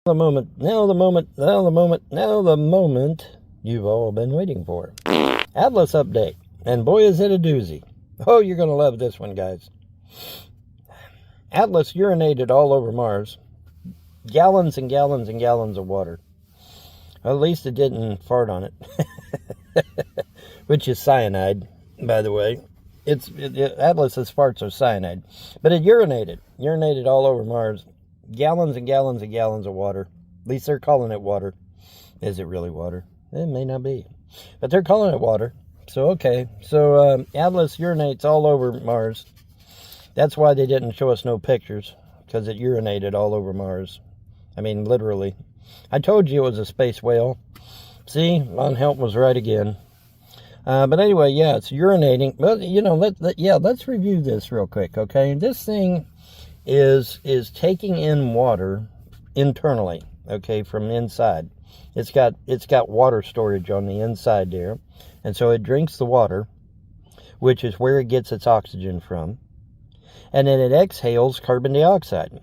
The moment, now the moment, now the moment, now the moment you've all been waiting for. Atlas update. And boy, is it a doozy. Oh, you're going to love this one, guys. Atlas urinated all over Mars. Gallons and gallons and gallons of water. Well, at least it didn't fart on it. Which is cyanide, by the way. Atlas's farts are cyanide. But it urinated all over Mars. Gallons and gallons and gallons of water. At least they're calling it water. Is it really water? It may not be. But they're calling it water. So, okay. So, Atlas urinates all over Mars. That's why they didn't show us no pictures. Because it urinated all over Mars. I mean, literally. I told you it was a space whale. See? Von Help was right again. But anyway, yeah, it's urinating. Well, you know, let's review this real quick, okay? This thing is taking in water internally, okay, from inside. It's got water storage on the inside there, and so it drinks the water, which is where it gets its oxygen from, and then it exhales carbon dioxide.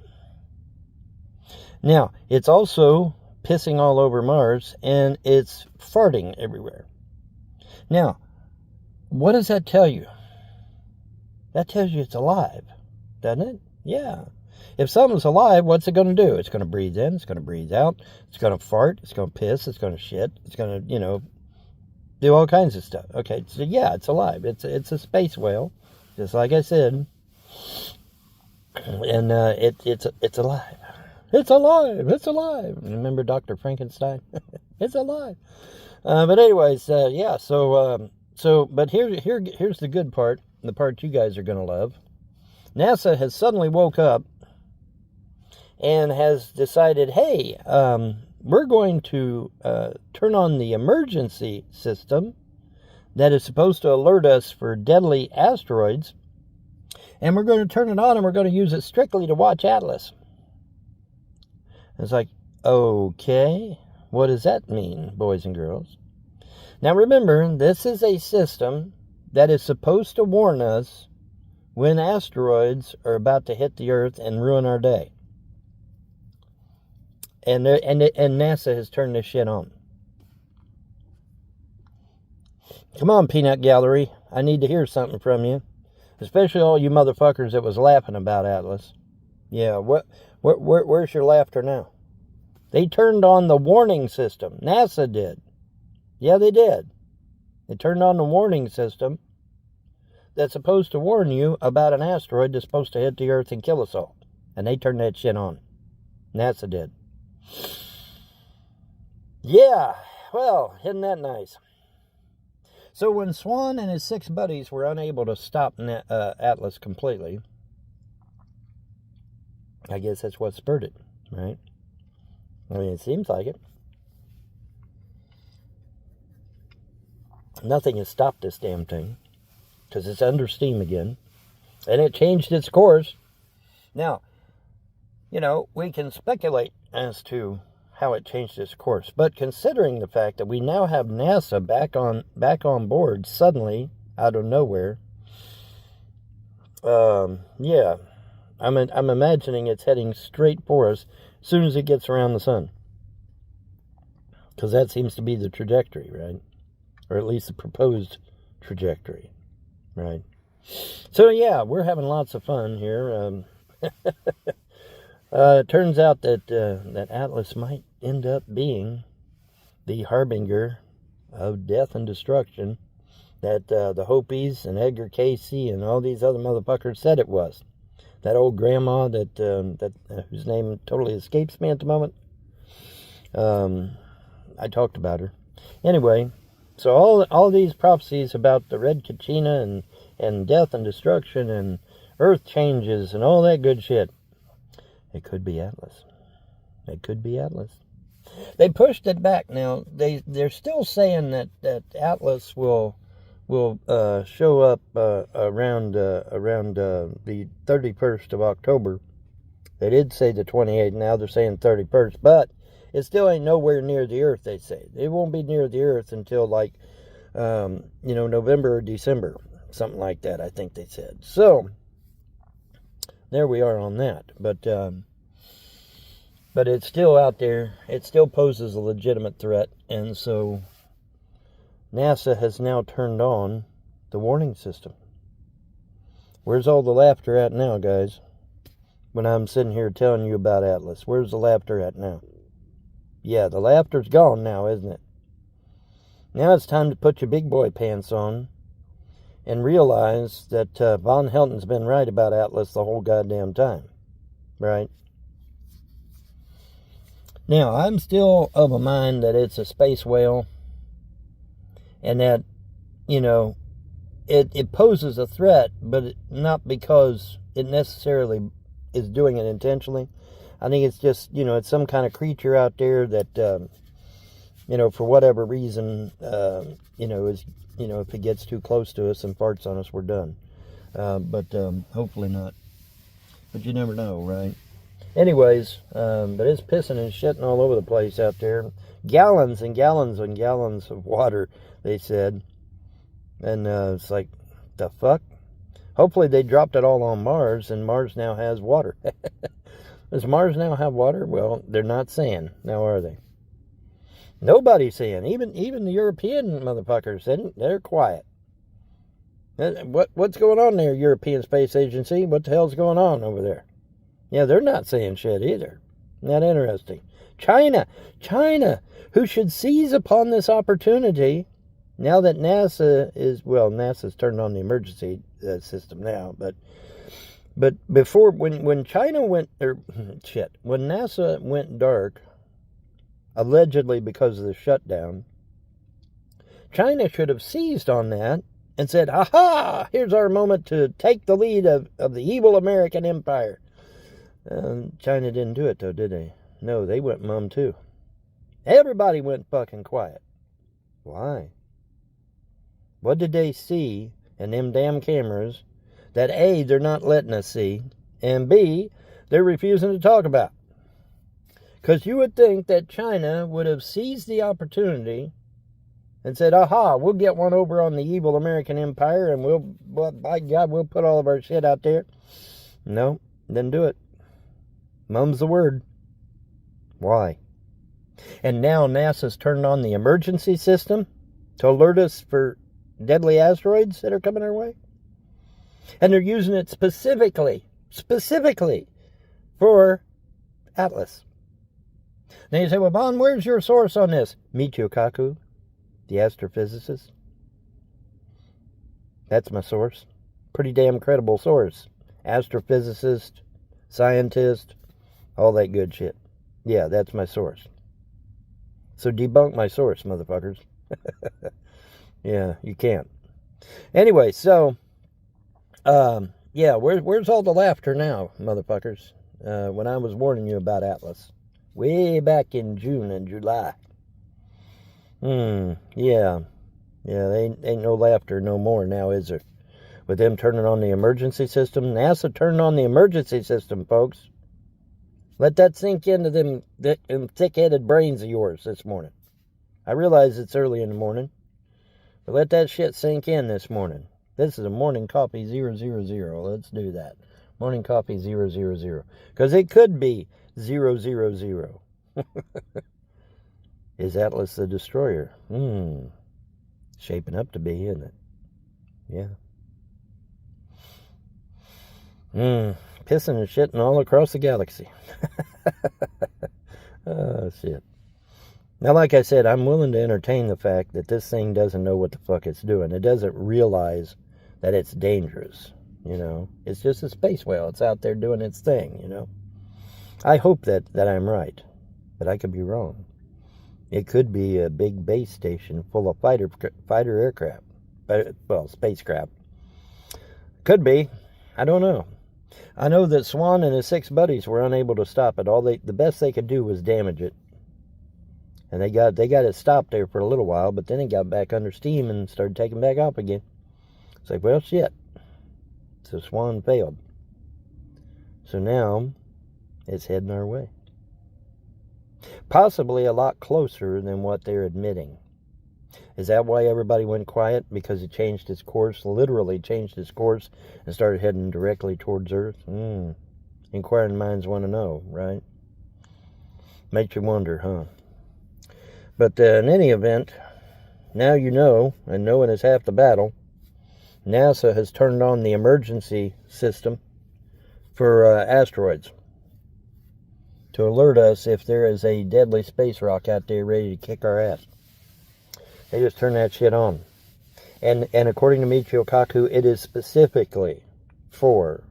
Now, it's also pissing all over Mars, and it's farting everywhere. Now, what does that tell you? That tells you it's alive, doesn't it? Yeah. If something's alive, what's it going to do? It's going to breathe in, it's going to breathe out, it's going to fart, it's going to piss, it's going to shit, it's going to, do all kinds of stuff. Okay, so yeah, it's alive. It's a space whale, just like I said. And it's alive. It's alive. It's alive. Remember Dr. Frankenstein? It's alive. But anyways, yeah. But here's the good part. The part you guys are gonna love. NASA has suddenly woke up and has decided, hey, we're going to turn on the emergency system that is supposed to alert us for deadly asteroids, and we're going to turn it on, and we're going to use it strictly to watch Atlas. It's like, okay, what does that mean, boys and girls? Now remember, this is a system that is supposed to warn us when asteroids are about to hit the Earth and ruin our day. And NASA has turned this shit on. Come on, Peanut Gallery. I need to hear something from you. Especially all you motherfuckers that was laughing about Atlas. Yeah, where's your laughter now? They turned on the warning system. NASA did. Yeah, they did. They turned on the warning system that's supposed to warn you about an asteroid that's supposed to hit the Earth and kill us all. And they turned that shit on. NASA did. Yeah, well, isn't that nice? So when Swan and his 6 buddies were unable to stop Atlas completely, I guess that's what spurred it, right? I mean, it seems like it. Nothing has stopped this damn thing, because it's under steam again, and it changed its course. Now, we can speculate as to how it changed its course, but considering the fact that we now have NASA back on board suddenly out of nowhere, yeah, I'm imagining it's heading straight for us as soon as it gets around the sun, because that seems to be the trajectory, right? Or at least the proposed trajectory, right? So yeah, we're having lots of fun here. It turns out that Atlas might end up being the harbinger of death and destruction that the Hopis and Edgar Casey and all these other motherfuckers said it was. That old grandma that whose name totally escapes me at the moment. I talked about her. Anyway, so all these prophecies about the Red Kachina and death and destruction and earth changes and all that good shit, it could be Atlas. It could be Atlas. They pushed it back now. They're still saying that Atlas will show up around the 31st of October. They did say the 28th. Now they're saying 31st, but it still ain't nowhere near the Earth. They say it won't be near the Earth until like November or December, something like that. I think they said. So there we are on that. But But it's still out there. It still poses a legitimate threat. And so NASA has now turned on the warning system. Where's all the laughter at now, guys? When I'm sitting here telling you about Atlas, where's the laughter at now? Yeah, the laughter's gone now, isn't it? Now it's time to put your big boy pants on and realize that Von Helton's been right about Atlas the whole goddamn time, right? Now, I'm still of a mind that it's a space whale and that, you know, it poses a threat, but not because it necessarily is doing it intentionally. I think it's just, you know, it's some kind of creature out there that, you know, for whatever reason, you know, is, you know, if it gets too close to us and farts on us, we're done. But hopefully not. But you never know, right? Anyways, but it's pissing and shitting all over the place out there. Gallons and gallons and gallons of water, they said. And it's like, the fuck? Hopefully they dropped it all on Mars, and Mars now has water. Does Mars now have water? Well, they're not saying, now are they? Nobody's saying. Even the European motherfuckers said they're quiet. What's going on there, European Space Agency? What the hell's going on over there? Yeah, they're not saying shit either. Isn't that interesting? China, who should seize upon this opportunity now that NASA's turned on the emergency system now, but before, when China went, when NASA went dark, allegedly because of the shutdown, China should have seized on that and said, aha, here's our moment to take the lead of the evil American empire. China didn't do it though, did they? No, they went mum too. Everybody went fucking quiet. Why? What did they see in them damn cameras that A, they're not letting us see, and B, they're refusing to talk about? Because you would think that China would have seized the opportunity and said, aha, we'll get one over on the evil American empire, and by God, we'll put all of our shit out there. No, didn't do it. Mum's the word. Why? And now NASA's turned on the emergency system to alert us for deadly asteroids that are coming our way. And they're using it specifically for Atlas. Now you say, well, Bon, where's your source on this? Michio Kaku, the astrophysicist. That's my source. Pretty damn credible source. Astrophysicist, scientist, all that good shit. Yeah, that's my source. So debunk my source, motherfuckers. Yeah, you can't. Anyway, so, yeah, where's all the laughter now, motherfuckers? When I was warning you about Atlas. Way back in June and July. Yeah. Yeah, they ain't no laughter no more now, is there? With them turning on the emergency system. NASA turned on the emergency system, folks. Let that sink into them thick-headed brains of yours this morning. I realize it's early in the morning, but let that shit sink in this morning. This is a morning coffee 000. Let's do that. Morning coffee 000. Because it could be 000. Is Atlas the Destroyer? Shaping up to be, isn't it? Yeah. Pissing and shitting all across the galaxy. Oh, shit. Now, like I said, I'm willing to entertain the fact that this thing doesn't know what the fuck it's doing. It doesn't realize that it's dangerous, you know. It's just a space whale. It's out there doing its thing, you know. I hope that I'm right, but I could be wrong. It could be a big base station full of fighter aircraft. Well, spacecraft. Could be. I don't know. I know that Swan and his 6 buddies were unable to stop it. The best they could do was damage it. And they got it stopped there for a little while, but then it got back under steam and started taking back off again. It's like, well, shit. So Swan failed. So now it's heading our way. Possibly a lot closer than what they're admitting. Is that why everybody went quiet? Because it changed its course, literally changed its course, and started heading directly towards Earth? Inquiring minds want to know, right? Makes you wonder, huh? But in any event, now you know, and knowing is half the battle. NASA has turned on the emergency system for asteroids to alert us if there is a deadly space rock out there ready to kick our ass. They just turn that shit on. And according to Michio Kaku, it is specifically for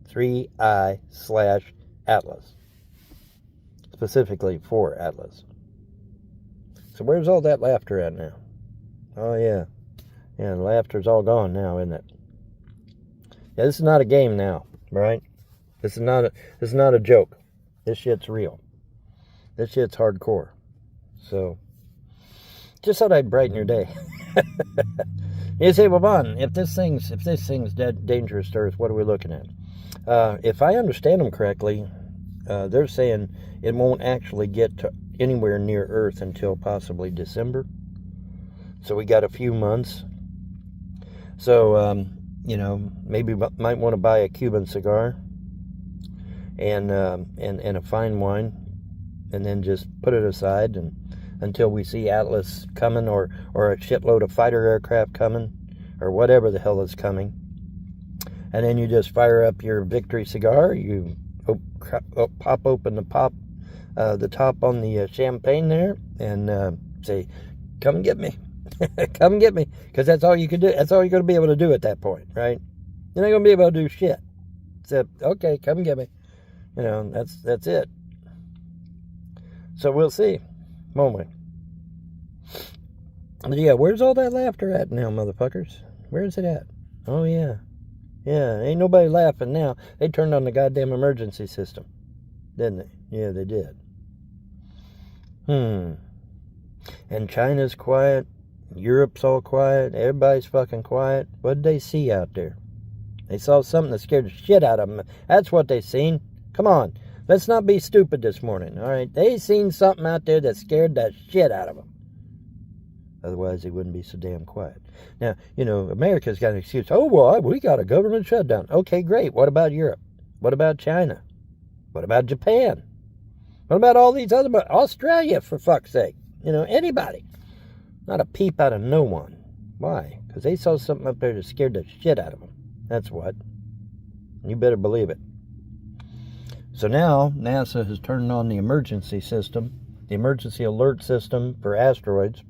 3I/Atlas. Specifically for Atlas. So where's all that laughter at now? Oh, yeah. Yeah, the laughter's all gone now, isn't it? Yeah, this is not a game now, right? This is not a joke. This shit's real. This shit's hardcore. So, just thought I'd brighten your day. You say, well, Bon, if this thing's dangerous to Earth, what are we looking at? If I understand them correctly, they're saying it won't actually get to anywhere near Earth until possibly December. So we got a few months. So, maybe might want to buy a Cuban cigar and a fine wine, and then just put it aside and until we see Atlas coming or a shitload of fighter aircraft coming or whatever the hell is coming. And then you just fire up your victory cigar. You pop open the top on the champagne there and say, "Come get me." Come get me, because that's all you can do. That's all you're going to be able to do at that point, right? You're not going to be able to do shit except, okay, come get me. That's it. So we'll see, won't we? But yeah, where's all that laughter at now, motherfuckers? Where's it at? Oh yeah, ain't nobody laughing now. They turned on the goddamn emergency system, didn't they? Yeah, they did. And China's quiet. Europe's all quiet. Everybody's fucking quiet. What did they see out there? They saw something that scared the shit out of them. That's what they seen. Come on. Let's not be stupid this morning, all right? They seen something out there that scared the shit out of them. Otherwise, they wouldn't be so damn quiet. Now, America's got an excuse. Oh, well, we got a government shutdown. Okay, great. What about Europe? What about China? What about Japan? What about all these other... Australia, for fuck's sake. Anybody. Not a peep out of no one. Why? Because they saw something up there that scared the shit out of them. That's what. You better believe it. So now, NASA has turned on the emergency system, the emergency alert system for asteroids.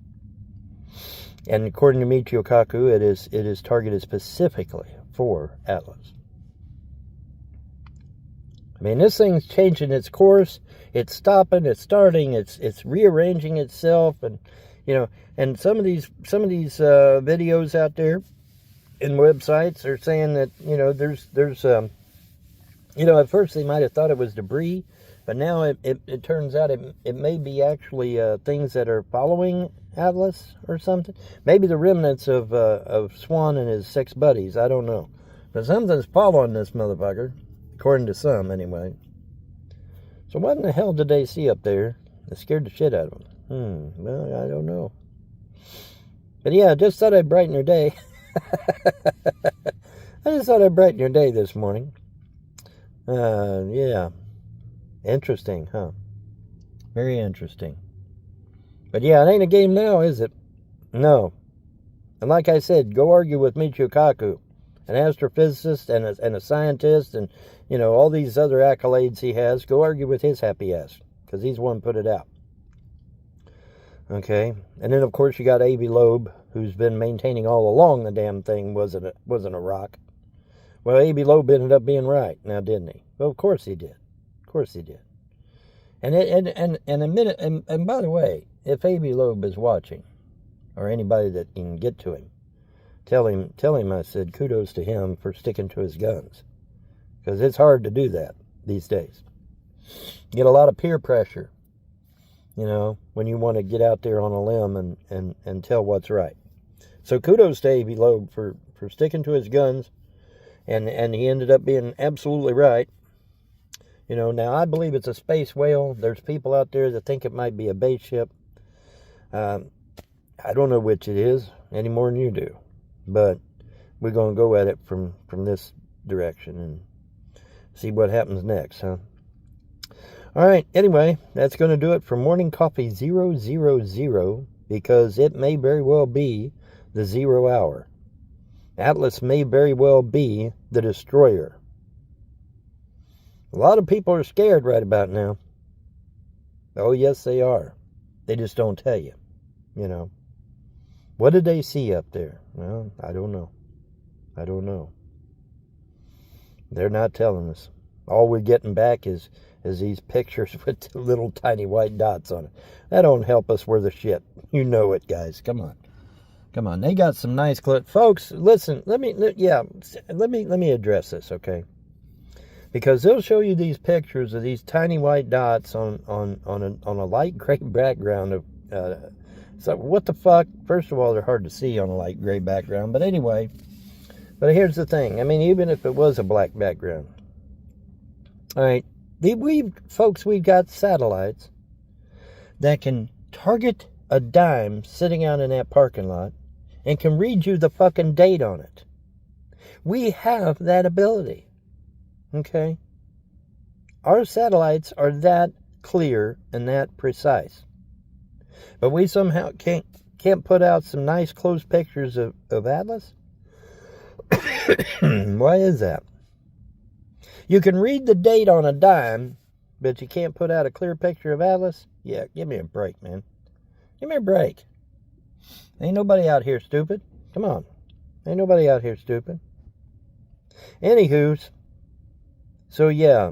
And according to Michio Kaku, it is targeted specifically for Atlas. I mean, this thing's changing its course. It's stopping. It's starting. It's rearranging itself, and and some of these videos out there in websites are saying that there's at first they might have thought it was debris, but now it turns out it may be actually things that are following Atlas or something. Maybe the remnants of Swan and his 6 buddies. I don't know, but something's following this motherfucker, according to some anyway. So what in the hell did they see up there that scared the shit out of them? Well, I don't know. But yeah, I just thought I'd brighten your day. I just thought I'd brighten your day this morning. Yeah. Interesting, huh? Very interesting. But yeah, it ain't a game now, is it? No. And like I said, go argue with Michio Kaku, an astrophysicist and a scientist and, all these other accolades he has. Go argue with his happy ass, because he's the one put it out. Okay, and then of course you got A.B. Loeb, who's been maintaining all along the damn thing wasn't a rock. Well, A.B. Loeb ended up being right, now didn't he? Well, of course he did. Of course he did. And by the way, if A.B. Loeb is watching, or anybody that can get to him, tell him I said kudos to him for sticking to his guns, because it's hard to do that these days. You get a lot of peer pressure. When you want to get out there on a limb and tell what's right. So kudos to A.B. Loeb for sticking to his guns, and he ended up being absolutely right. Now I believe it's a space whale. There's people out there that think it might be a base ship. I don't know which it is any more than you do, but we're going to go at it from this direction and see what happens next, huh? All right, anyway, that's going to do it for Morning Coffee 000, because it may very well be the 0 hour. Atlas may very well be the destroyer. A lot of people are scared right about now. Oh, yes, they are. They just don't tell you, you know. What did they see up there? Well, I don't know. I don't know. They're not telling us. All we're getting back is these pictures with the little tiny white dots on it. That don't help us worth a shit. You know it, guys. Come on. Come on. They got some nice clips. Folks, listen, let me address this, okay? Because they'll show you these pictures of these tiny white dots on a light gray background of so what the fuck? First of all, they're hard to see on a light gray background, but anyway. But here's the thing. I mean, even if it was a black background. All right. We've got satellites that can target a dime sitting out in that parking lot and can read you the fucking date on it. We have that ability. Okay? Our satellites are that clear and that precise. But we somehow can't put out some nice close pictures of Atlas? Why is that? You can read the date on a dime, but you can't put out a clear picture of Atlas? Yeah, give me a break, man. Give me a break. Ain't nobody out here stupid. Come on. Ain't nobody out here stupid. Anywho's, so yeah,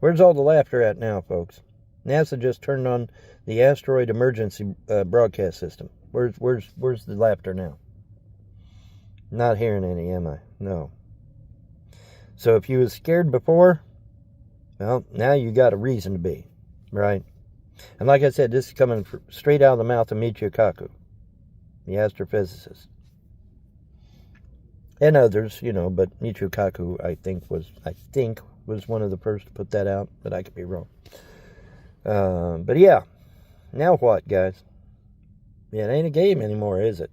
where's all the laughter at now, folks? NASA just turned on the asteroid emergency broadcast system. Where's the laughter now? Not hearing any, am I? No. So if you was scared before, well, now you got a reason to be, right? And like I said, this is coming straight out of the mouth of Michio Kaku, the astrophysicist. And others, you know, but Michio Kaku, I think was one of the first to put that out, but I could be wrong. But yeah, now what, guys? Yeah, it ain't a game anymore, is it?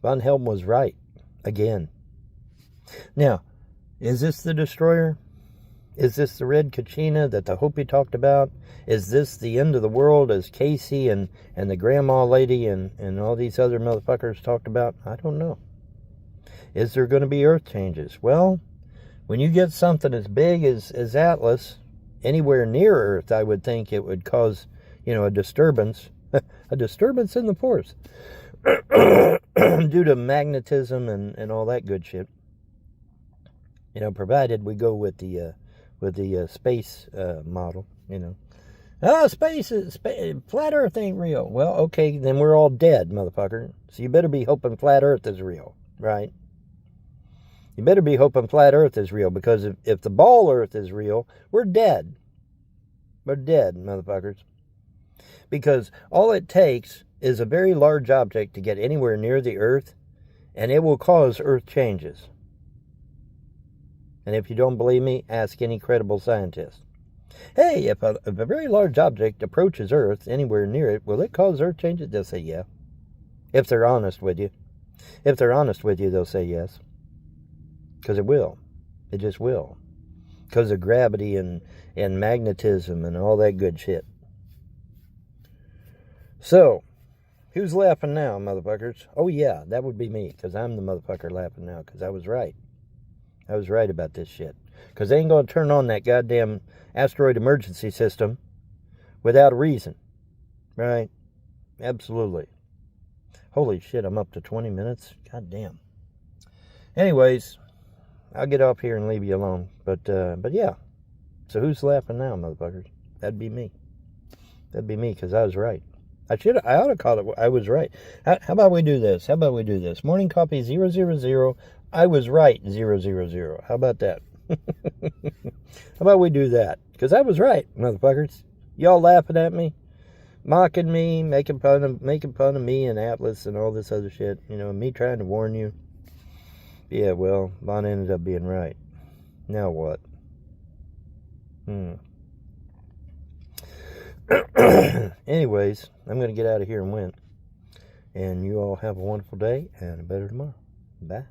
Von Helm was right, again. Now, is this the destroyer? Is this the red Kachina that the Hopi talked about? Is this the end of the world as Casey and the grandma lady and all these other motherfuckers talked about? I don't know. Is there going to be earth changes? Well, when you get something as big as Atlas, anywhere near Earth, I would think it would cause, you know, a disturbance. A disturbance in the force. Due to magnetism and all that good shit. You know, provided we go with the space model, you know. Oh, flat Earth ain't real. Well, okay, then we're all dead, motherfucker. So you better be hoping flat Earth is real, right? You better be hoping flat Earth is real, because if the ball Earth is real, we're dead. We're dead, motherfuckers. Because all it takes is a very large object to get anywhere near the Earth, and it will cause Earth changes. And if you don't believe me, ask any credible scientist. Hey, if a very large object approaches Earth anywhere near it, will it cause Earth changes? They'll say yeah. If they're honest with you. If they're honest with you, they'll say yes. Because it will. It just will. Because of gravity and magnetism and all that good shit. So, who's laughing now, motherfuckers? Oh yeah, that would be me, because I'm the motherfucker laughing now, because I was right. I was right about this shit. Because they ain't going to turn on that goddamn asteroid emergency system without a reason. Right? Absolutely. Holy shit, I'm up to 20 minutes. God damn. Anyways, I'll get off here and leave you alone. But yeah. So who's laughing now, motherfuckers? That'd be me. That'd be me, because I was right. I ought to call it, I was right. How about we do this? Morning Coffee 000. I was right 000. How about that? How about we do that? Because I was right, motherfuckers. Y'all laughing at me, mocking me, making fun of me and Atlas and all this other shit. You know, me trying to warn you. Yeah, well, Von ended up being right. Now what? Anyways, I'm going to get out of here and win. And you all have a wonderful day and a better tomorrow. Bye.